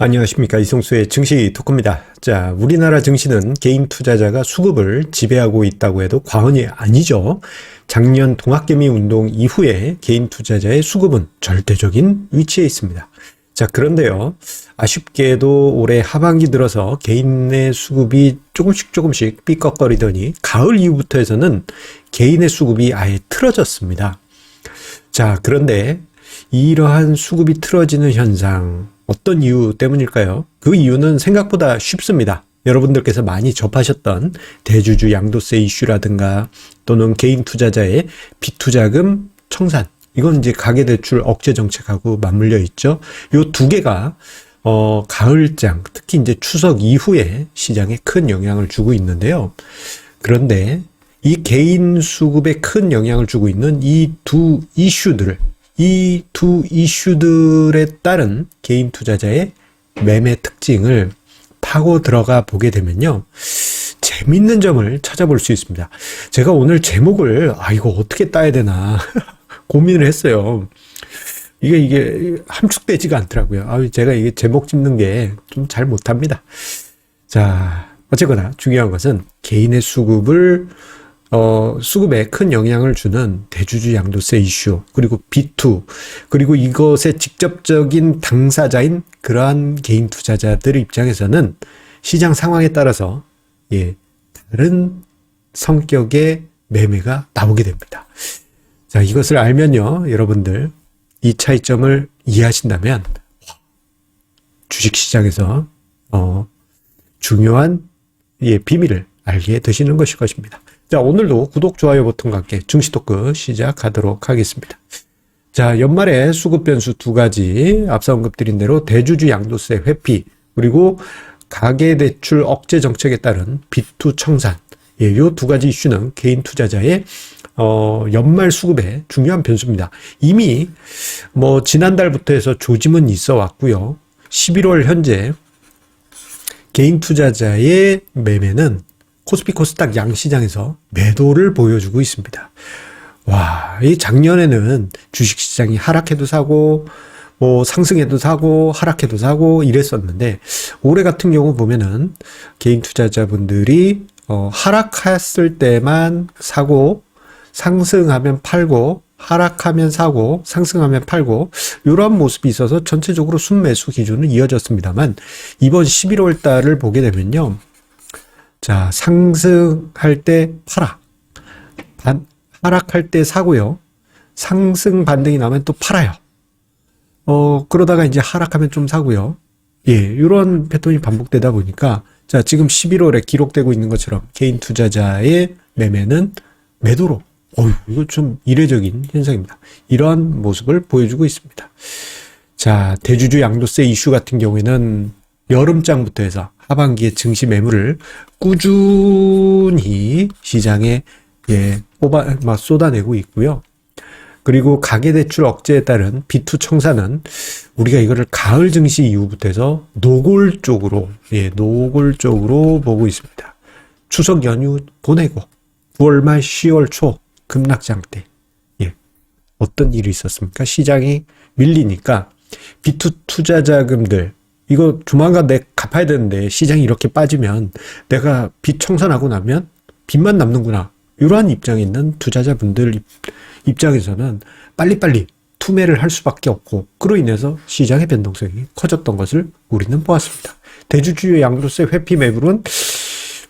안녕하십니까, 이성수의 증시 토크입니다. 자, 우리나라 증시는 개인 투자자가 수급을 지배하고 있다고 해도 과언이 아니죠. 작년 동학개미 운동 이후에 개인 투자자의 수급은 절대적인 위치에 있습니다. 자, 그런데요, 아쉽게도 올해 하반기 들어서 개인의 수급이 조금씩 삐걱거리더니 가을 이후부터 해서는 개인의 수급이 아예 틀어졌습니다. 자, 그런데 이러한 수급이 틀어지는 현상, 어떤 이유 때문일까요? 그 이유는 생각보다 쉽습니다. 여러분들께서 많이 접하셨던 대주주 양도세 이슈라든가 또는 개인 투자자의 비투자금 청산, 이건 이제 가계대출 억제 정책하고 맞물려 있죠. 요 두 개가 가을장, 특히 이제 추석 이후에 시장에 큰 영향을 주고 있는데요. 그런데 이 개인 수급에 큰 영향을 주고 있는 이 두 이슈들에 따른 개인 투자자의 매매 특징을 파고 들어가 보게 되면요, 재밌는 점을 찾아볼 수 있습니다. 제가 오늘 제목을 이거 어떻게 따야 되나 고민을 했어요. 이게 함축되지가 않더라고요. 제가 이게 제목 짓는 게 좀 잘 못합니다. 자, 어쨌거나 중요한 것은 개인의 수급에 큰 영향을 주는 대주주 양도세 이슈, 그리고 B2, 그리고 이것의 직접적인 당사자인 그러한 개인 투자자들의 입장에서는 시장 상황에 따라서 다른 성격의 매매가 나오게 됩니다. 자, 이것을 알면요, 여러분들 이 차이점을 이해하신다면 주식시장에서 중요한 비밀을 알게 되시는 것일 것입니다. 자, 오늘도 구독, 좋아요 버튼과 함께 증시 토크 시작하도록 하겠습니다. 자, 연말에 수급 변수 두 가지, 앞서 언급드린 대로 대주주 양도세 회피, 그리고 가계대출 억제 정책에 따른 B2 청산, 요 두 가지 이슈는 개인 투자자의 연말 수급에 중요한 변수입니다. 이미 지난달부터 해서 조짐은 있어 왔고요. 11월 현재 개인 투자자의 매매는 코스피 코스닥 양시장에서 매도를 보여주고 있습니다. 이 작년에는 주식시장이 하락해도 사고, 상승해도 사고, 하락해도 사고 이랬었는데, 올해 같은 경우 보면은 개인 투자자분들이 하락했을 때만 사고, 상승하면 팔고, 하락하면 사고, 상승하면 팔고, 이런 모습이 있어서 전체적으로 순매수 기준은 이어졌습니다만, 이번 11월 달을 보게 되면요, 자, 상승할 때 팔아, 하락할 때 사고요, 상승 반등이 나면 또 팔아요. 그러다가 이제 하락하면 좀 사고요. 이런 패턴이 반복되다 보니까, 자, 지금 11월에 기록되고 있는 것처럼 개인 투자자의 매매는 매도로, 이거 좀 이례적인 현상입니다. 이러한 모습을 보여주고 있습니다. 자, 대주주 양도세 이슈 같은 경우에는 여름장부터 해서 하반기에 증시 매물을 꾸준히 시장에 쏟아내고 있고요. 그리고 가계대출 억제에 따른 B2 청산은 우리가 이거를 가을 증시 이후부터 해서 노골적으로 보고 있습니다. 추석 연휴 보내고 9월 말 10월 초 급락장 때 어떤 일이 있었습니까? 시장이 밀리니까 B2 투자 자금들, 이거 조만간 내가 갚아야 되는데 시장이 이렇게 빠지면 내가 빚 청산하고 나면 빚만 남는구나, 이러한 입장에 있는 투자자분들 입장에서는 빨리빨리 투매를 할 수밖에 없고, 그로 인해서 시장의 변동성이 커졌던 것을 우리는 보았습니다. 대주주의 양도세 회피 매물은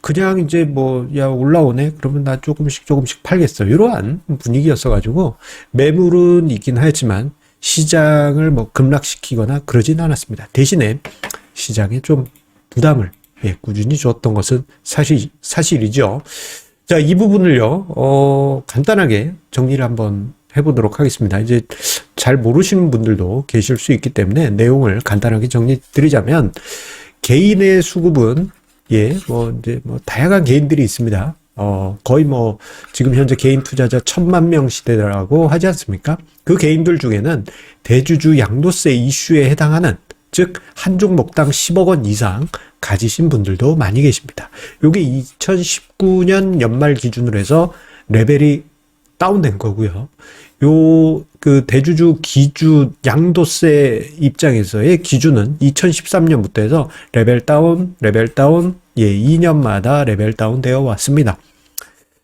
그냥 이제 올라오네, 그러면 나 조금씩 팔겠어, 이러한 분위기였어가지고 매물은 있긴 하였지만 시장을 급락시키거나 그러진 않았습니다. 대신에 시장에 좀 부담을 꾸준히 줬던 것은 사실이죠. 자, 이 부분을요, 간단하게 정리를 한번 해보도록 하겠습니다. 이제 잘 모르시는 분들도 계실 수 있기 때문에 내용을 간단하게 정리 드리자면, 개인의 수급은 다양한 개인들이 있습니다. 거의 지금 현재 개인 투자자 1000만 명 시대라고 하지 않습니까? 그 개인들 중에는 대주주 양도세 이슈에 해당하는, 즉 한 종목당 10억 원 이상 가지신 분들도 많이 계십니다. 이게 2019년 연말 기준으로 해서 레벨이 다운된 거고요. 그 대주주 기준 양도세 입장에서의 기준은 2013년부터 해서 레벨 다운, 예, 2년마다 레벨 다운 되어 왔습니다.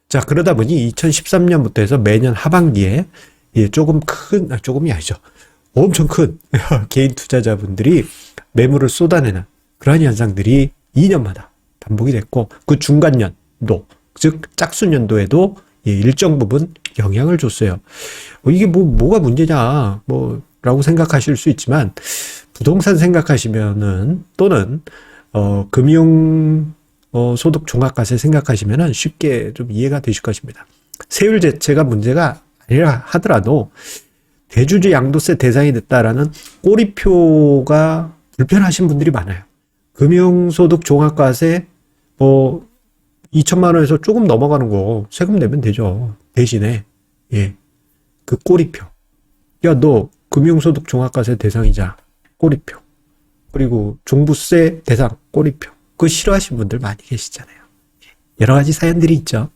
자, 그러다 보니 2013년부터 해서 매년 하반기에 예, 조금이 아니죠. 엄청 큰 개인 투자자분들이 매물을 쏟아내는 그러한 현상들이 2년마다 반복이 됐고, 그 중간년도, 즉 짝수년도에도 예, 일정 부분 영향을 줬어요. 이게 뭐가 문제냐, 라고 생각하실 수 있지만, 부동산 생각하시면은, 또는, 금융, 소득 종합과세 생각하시면은 쉽게 좀 이해가 되실 것입니다. 세율 자체가 문제가 아니라 하더라도, 대주주 양도세 대상이 됐다라는 꼬리표가 불편하신 분들이 많아요. 금융소득 종합과세, 2천만 원에서 조금 넘어가는 거 세금 내면 되죠. 대신에, 예, 그 꼬리표. 야, 너 금융소득 종합과세 대상이자 꼬리표. 그리고 종부세 대상 꼬리표. 그거 싫어하시는 분들 많이 계시잖아요. 여러 가지 사연들이 있죠.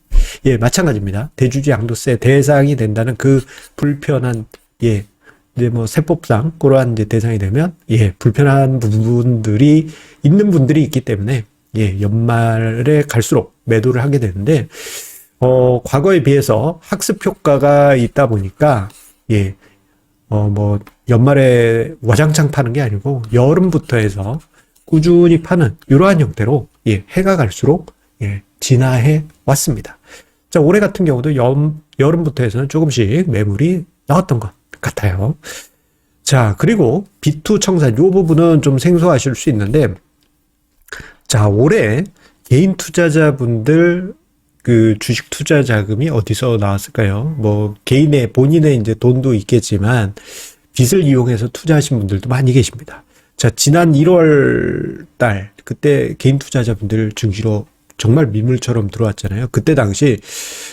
예, 마찬가지입니다. 대주주 양도세 대상이 된다는 그 불편한, 예, 이제 세법상 그러한 이제 대상이 되면, 예, 불편한 부분들이 있는 분들이 있기 때문에, 예, 연말에 갈수록 매도를 하게 되는데, 과거에 비해서 학습 효과가 있다 보니까, 예, 연말에 와장창 파는 게 아니고, 여름부터 해서 꾸준히 파는, 이러한 형태로, 예, 해가 갈수록, 예, 진화해 왔습니다. 자, 올해 같은 경우도 여름부터 해서는 조금씩 매물이 나왔던 것 같아요. 자, 그리고 B2 청산, 이 부분은 좀 생소하실 수 있는데, 자, 올해 개인 투자자분들 그 주식 투자 자금이 어디서 나왔을까요? 본인의 이제 돈도 있겠지만 빚을 이용해서 투자하신 분들도 많이 계십니다. 자, 지난 1월 달 그때 개인 투자자분들 증시로 정말 민물처럼 들어왔잖아요. 그때 당시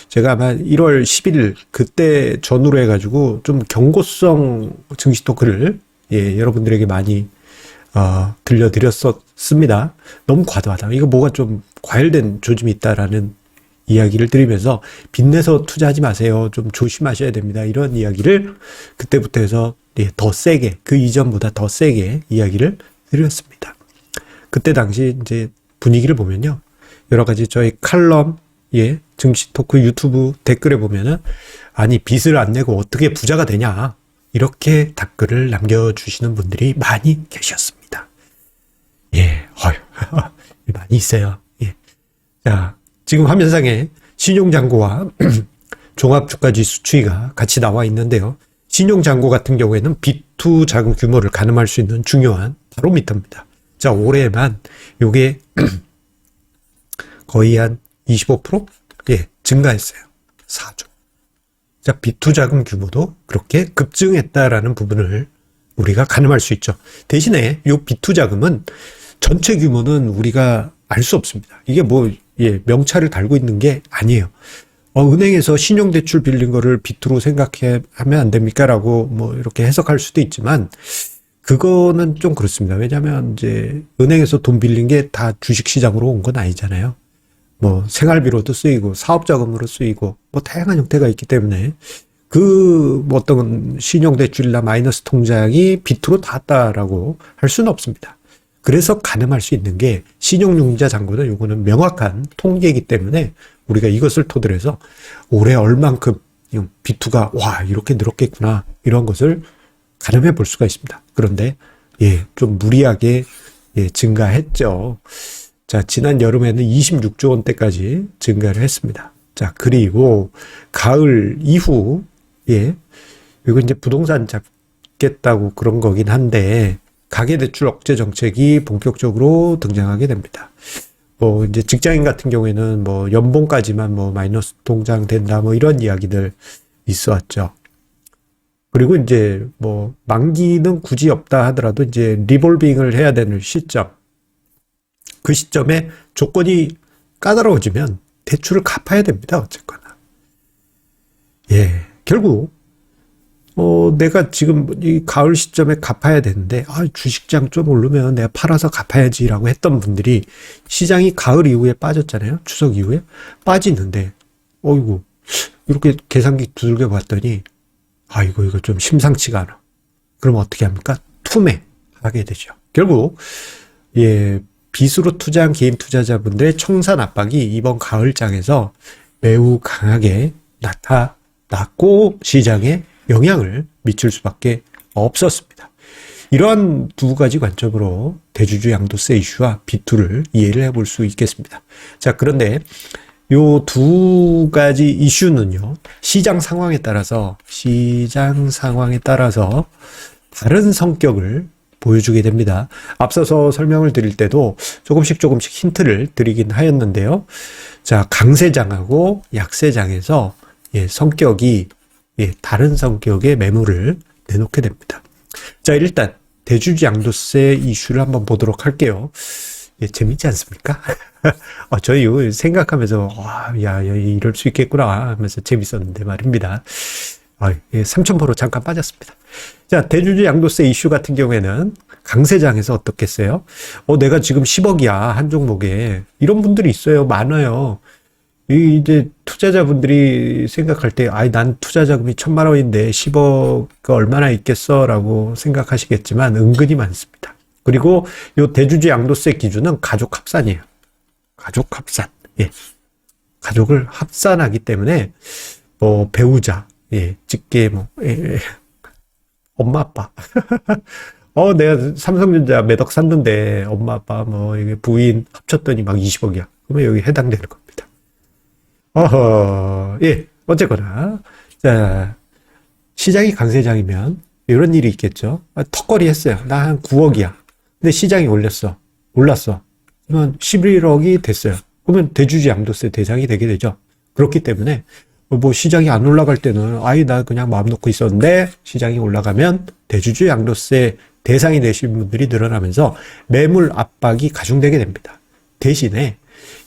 제가 아마 1월 11일 그때 전후로 해가지고 좀 경고성 증시 토크를 예, 여러분들에게 많이 들려드렸었습니다. 너무 과도하다. 이거 뭐가 좀 과열된 조짐이 있다라는 이야기를 드리면서 빚내서 투자하지 마세요. 좀 조심하셔야 됩니다. 이런 이야기를 그때부터 해서 예, 더 세게, 그 이전보다 더 세게 이야기를 드렸습니다. 그때 당시 이제 분위기를 보면요. 여러 가지 저희 칼럼, 예, 증시 토크 유튜브 댓글에 보면은 아니, 빚을 안 내고 어떻게 부자가 되냐. 이렇게 댓글을 남겨주시는 분들이 많이 계셨습니다. 예, 많이 있어요. 예. 자, 지금 화면상에 신용잔고와 종합주가지수 추이가 같이 나와 있는데요. 신용잔고 같은 경우에는 B2 자금 규모를 가늠할 수 있는 중요한 바로미터입니다. 자, 올해만 요게 거의 한 25%? 예, 증가했어요. 4조. 자, B2 자금 규모도 그렇게 급증했다라는 부분을 우리가 가늠할 수 있죠. 대신에 요 B2 자금은 전체 규모는 우리가 알 수 없습니다. 이게 예, 명찰을 달고 있는 게 아니에요. 은행에서 신용대출 빌린 거를 B2로 하면 안 됩니까? 라고 이렇게 해석할 수도 있지만, 그거는 좀 그렇습니다. 왜냐하면 이제 은행에서 돈 빌린 게 다 주식시장으로 온 건 아니잖아요. 생활비로도 쓰이고 사업자금으로 쓰이고 다양한 형태가 있기 때문에 어떤 신용대출이나 마이너스 통장이 B2로 닿았다라고 할 수는 없습니다. 그래서 가늠할 수 있는 게 신용융자 잔고는 요거는 명확한 통계이기 때문에 우리가 이것을 토대로 해서 올해 얼만큼 B2가 이렇게 늘었겠구나 이런 것을 가늠해 볼 수가 있습니다. 그런데 예, 좀 무리하게 예, 증가했죠. 자, 지난 여름에는 26조 원대까지 증가를 했습니다. 자, 그리고 가을 이후, 예, 이거 이제 부동산 잡겠다고 그런 거긴 한데, 가계대출 억제 정책이 본격적으로 등장하게 됩니다. 이제 직장인 같은 경우에는 연봉까지만 마이너스 통장 된다, 이런 이야기들 있어 왔죠. 그리고 이제 만기는 굳이 없다 하더라도 이제 리볼빙을 해야 되는 시점, 그 시점에 조건이 까다로워지면 대출을 갚아야 됩니다. 어쨌거나. 예, 결국 내가 지금 이 가을 시점에 갚아야 되는데 주식장 좀 오르면 내가 팔아서 갚아야지라고 했던 분들이 시장이 가을 이후에 빠졌잖아요. 추석 이후에 빠지는데 어이구 이렇게 계산기 두들겨 봤더니 아이고, 이거 좀 심상치가 않아. 그럼 어떻게 합니까? 투매하게 되죠. 결국, 예, 빚으로 투자한 개인 투자자분들의 청산 압박이 이번 가을장에서 매우 강하게 나타났고 시장에 영향을 미칠 수밖에 없었습니다. 이러한 두 가지 관점으로 대주주 양도세 이슈와 비투를 이해를 해볼 수 있겠습니다. 자, 그런데 요 두 가지 이슈는요, 시장 상황에 따라서 다른 성격을 보여주게 됩니다. 앞서서 설명을 드릴 때도 조금씩 힌트를 드리긴 하였는데요. 자, 강세장하고 약세장에서 성격이 다른 성격의 매물을 내놓게 됩니다. 자, 일단 대주주 양도세 이슈를 한번 보도록 할게요. 재밌지 않습니까? 저희 생각하면서 야, 이럴 수 있겠구나 하면서 재밌었는데 말입니다. 3,000%로 잠깐 빠졌습니다. 자, 대주주 양도세 이슈 같은 경우에는 강세장에서 어떻겠어요? 내가 지금 10억이야, 한 종목에. 이런 분들이 있어요. 많아요. 이제 투자자분들이 생각할 때, 난 투자 자금이 1,000만 원인데 10억가 얼마나 있겠어? 라고 생각하시겠지만 은근히 많습니다. 그리고 요 대주주 양도세 기준은 가족 합산이에요. 가족 합산. 예. 가족을 합산하기 때문에, 배우자, 직계, 엄마, 아빠. 내가 삼성전자 몇 억 샀는데, 엄마, 아빠, 이게 부인 합쳤더니 막 20억이야. 그러면 여기 해당되는 겁니다. 어쨌거나. 자, 시장이 강세장이면, 이런 일이 있겠죠. 턱걸이 했어요. 나 한 9억이야. 근데 시장이 올랐어. 그러면 11억이 됐어요. 그러면 대주주 양도세 대상이 되게 되죠. 그렇기 때문에, 시장이 안 올라갈 때는, 나 그냥 마음 놓고 있었는데, 시장이 올라가면 대주주 양도세 대상이 되신 분들이 늘어나면서 매물 압박이 가중되게 됩니다. 대신에,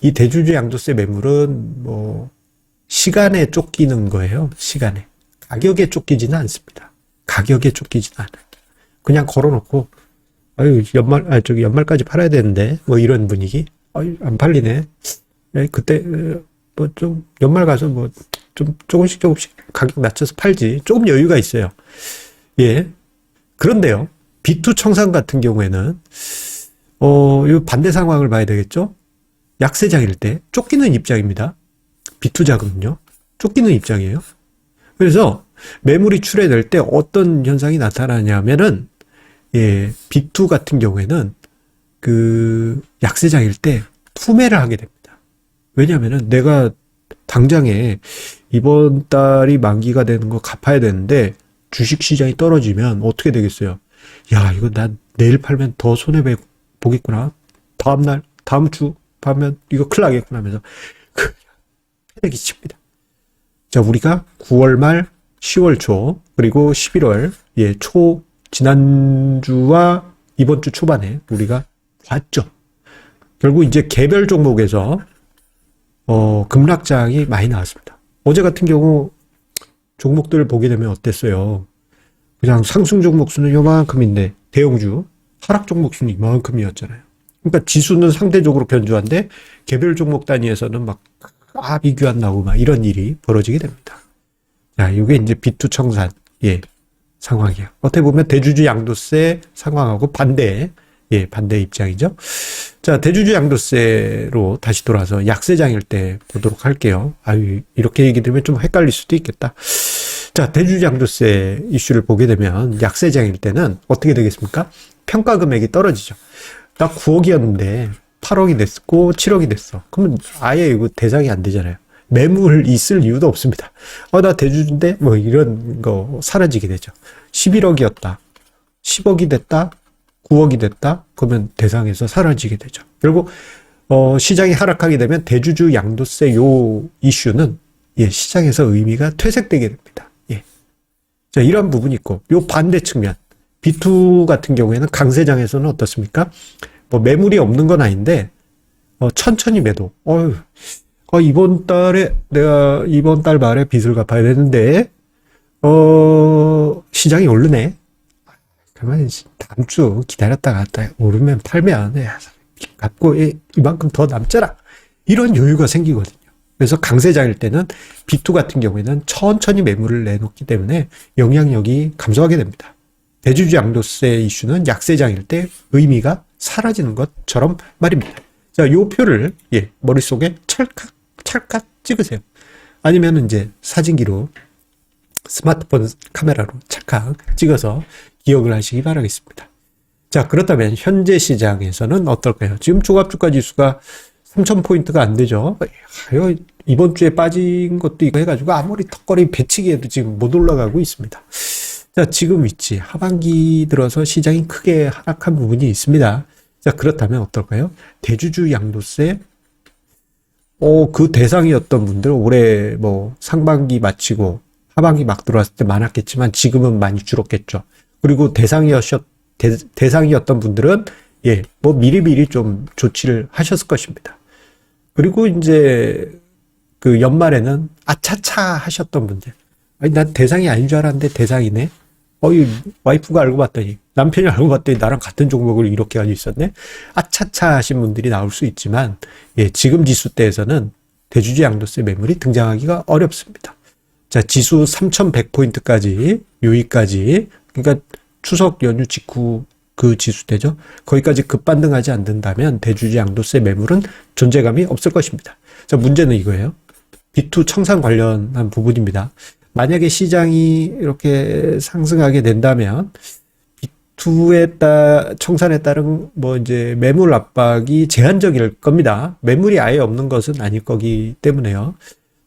이 대주주 양도세 매물은, 시간에 쫓기는 거예요. 시간에. 가격에 쫓기지는 않습니다. 가격에 쫓기지는 않아요. 그냥 걸어놓고, 연말까지 팔아야 되는데, 이런 분위기. 안 팔리네. 그때, 좀, 연말 가서 좀 조금씩 가격 낮춰서 팔지. 조금 여유가 있어요. 예. 그런데요, B2 청산 같은 경우에는, 이 반대 상황을 봐야 되겠죠? 약세장일 때 쫓기는 입장입니다. B2 자금은요. 쫓기는 입장이에요. 그래서 매물이 출회될 때 어떤 현상이 나타나냐면은, B2 같은 경우에는 약세장일 때 투매를 하게 됩니다. 왜냐면은 내가 당장에 이번 달이 만기가 되는 거 갚아야 되는데 주식 시장이 떨어지면 어떻게 되겠어요? 야, 이거 난 내일 팔면 더 손해보겠구나. 다음 주 팔면 이거 큰일 나겠구나 하면서 패대기 칩니다. 자, 우리가 9월 말, 10월 초, 그리고 11월 초, 지난주와 이번 주 초반에 우리가 봤죠. 결국 이제 개별 종목에서 급락장이 많이 나왔습니다. 어제 같은 경우 종목들을 보게 되면 어땠어요? 그냥 상승 종목 수는 요만큼인데 대형주, 하락 종목 수는 이만큼이었잖아요. 그러니까 지수는 상대적으로 견조한데 개별 종목 단위에서는 막 비교안 나오고 막 이런 일이 벌어지게 됩니다. 자, 이게 이제 B2 청산 상황이에요. 어떻게 보면 대주주 양도세 상황하고 반대 입장이죠. 자, 대주주 양도세로 다시 돌아서 약세장일 때 보도록 할게요. 이렇게 얘기 들으면 좀 헷갈릴 수도 있겠다. 자, 대주주 양도세 이슈를 보게 되면 약세장일 때는 어떻게 되겠습니까? 평가 금액이 떨어지죠. 나 9억이었는데 8억이 됐고 7억이 됐어. 그러면 아예 이거 대상이 안 되잖아요. 매물 있을 이유도 없습니다. 나 대주주인데 이런 거 사라지게 되죠. 11억이었다. 10억이 됐다. 9억이 됐다. 그러면 대상에서 사라지게 되죠. 결국 시장이 하락하게 되면 대주주 양도세 요 이슈는 시장에서 의미가 퇴색되게 됩니다. 자, 이런 부분이 있고 요 반대 측면 B2 같은 경우에는 강세장에서는 어떻습니까? 매물이 없는 건 아닌데 천천히 매도. 이번 달에 내가 이번 달 말에 빚을 갚아야 되는데 시장이 오르네. 그러면 다음 주 기다렸다가 오르면 팔면 갚고 이만큼 더 남잖아. 이런 여유가 생기거든요. 그래서 강세장일 때는 B2 같은 경우에는 천천히 매물을 내놓기 때문에 영향력이 감소하게 됩니다. 대주주 양도세 이슈는 약세장일 때 의미가 사라지는 것처럼 말입니다. 자, 요 표를 머릿속에 찰칵 찍으세요. 아니면 이제 사진기로 스마트폰 카메라로 찰칵 찍어서 기억을 하시기 바라겠습니다. 자, 그렇다면 현재 시장에서는 어떨까요? 지금 종합주가 지수가 3,000포인트가 안 되죠. 이번 주에 빠진 것도 이거 해가지고 아무리 턱걸이 배치기에도 지금 못 올라가고 있습니다. 자, 지금 위치 하반기 들어서 시장이 크게 하락한 부분이 있습니다. 자, 그렇다면 어떨까요? 대주주 양도세 그 대상이었던 분들 올해 뭐 상반기 마치고 하반기 막 들어왔을 때 많았겠지만 지금은 많이 줄었겠죠. 그리고 대상이었던 분들은 뭐 미리미리 좀 조치를 하셨을 것입니다. 그리고 이제 그 연말에는 아차차 하셨던 분들, 아니 난 대상이 아닌 줄 알았는데 대상이네. 이 와이프가 알고 봤더니, 남편이 알고 봤더니 나랑 같은 종목을 이렇게 가지고 있었네. 아차차 하신 분들이 나올 수 있지만 지금 지수대에서는 대주주 양도세 매물이 등장하기가 어렵습니다. 자, 지수 3,100포인트까지 여기까지, 그러니까 추석 연휴 직후 그 지수대죠. 거기까지 급반등하지 않는다면 대주주 양도세 매물은 존재감이 없을 것입니다. 자, 문제는 이거예요. B2 청산 관련한 부분입니다. 만약에 시장이 이렇게 상승하게 된다면 B2에 청산에 따른 뭐 이제 매물 압박이 제한적일 겁니다. 매물이 아예 없는 것은 아닐 거기 때문에요.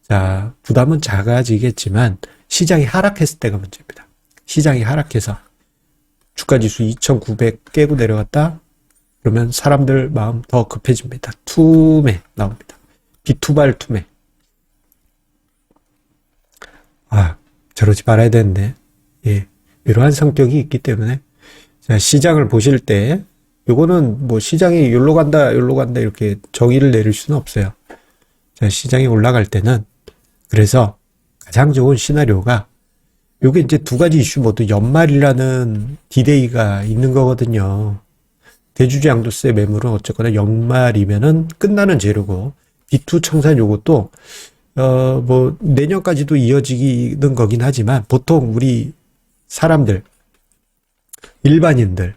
자, 부담은 작아지겠지만 시장이 하락했을 때가 문제입니다. 시장이 하락해서 주가지수 2,900 깨고 내려갔다? 그러면 사람들 마음 더 급해집니다. 투매 나옵니다. B2발 투매. 저러지 말아야 되는데, 이러한 성격이 있기 때문에, 자, 시장을 보실 때, 요거는 뭐 시장이 여기로 간다, 이렇게 정의를 내릴 수는 없어요. 자, 시장이 올라갈 때는, 그래서 가장 좋은 시나리오가, 요게 이제 두 가지 이슈 모두 연말이라는 디데이가 있는 거거든요. 대주주 양도세 매물은 어쨌거나 연말이면은 끝나는 재료고, B2 청산 요것도, 뭐, 내년까지도 이어지는 거긴 하지만, 보통 우리 사람들, 일반인들,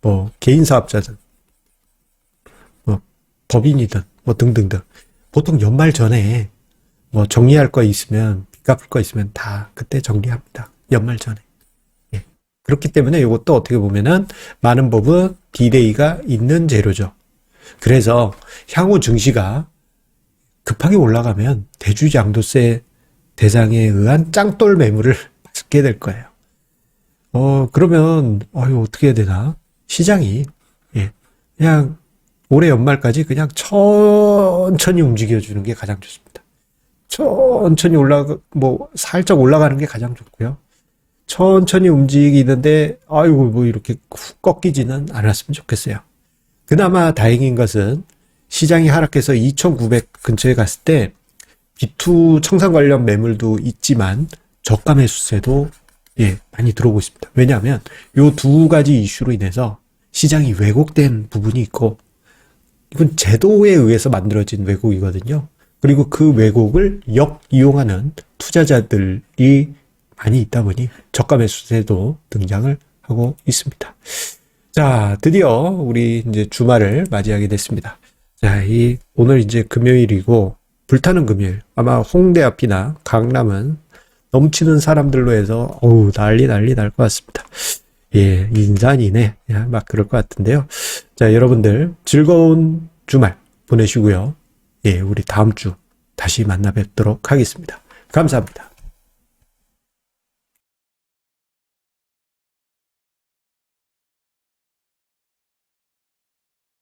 뭐, 개인사업자들, 뭐, 법인이든, 뭐, 등등등. 보통 연말 전에, 뭐, 정리할 거 있으면, 빚 갚을 거 있으면 다 그때 정리합니다. 연말 전에. 그렇기 때문에 이것도 어떻게 보면은, 많은 법은 디데이가 있는 재료죠. 그래서, 향후 증시가 급하게 올라가면 대주주 양도세 대상에 의한 짱돌 매물을 받게 될 거예요. 그러면 어떻게 해야 되나? 시장이 그냥 올해 연말까지 그냥 천천히 움직여주는 게 가장 좋습니다. 천천히 살짝 올라가는 게 가장 좋고요. 천천히 움직이는데 뭐 이렇게 훅 꺾이지는 않았으면 좋겠어요. 그나마 다행인 것은 시장이 하락해서 2,900 근처에 갔을 때 B2 청산 관련 매물도 있지만 저가 매수세도 많이 들어오고 있습니다. 왜냐하면 요 두 가지 이슈로 인해서 시장이 왜곡된 부분이 있고, 이건 제도에 의해서 만들어진 왜곡이거든요. 그리고 그 왜곡을 역이용하는 투자자들이 많이 있다 보니 저가 매수세도 등장을 하고 있습니다. 자, 드디어 우리 이제 주말을 맞이하게 됐습니다. 자, 오늘 이제 금요일이고, 불타는 금요일. 아마 홍대 앞이나 강남은 넘치는 사람들로 해서, 난리 날 것 같습니다. 인산이네. 막 그럴 것 같은데요. 자, 여러분들 즐거운 주말 보내시고요. 우리 다음 주 다시 만나 뵙도록 하겠습니다. 감사합니다.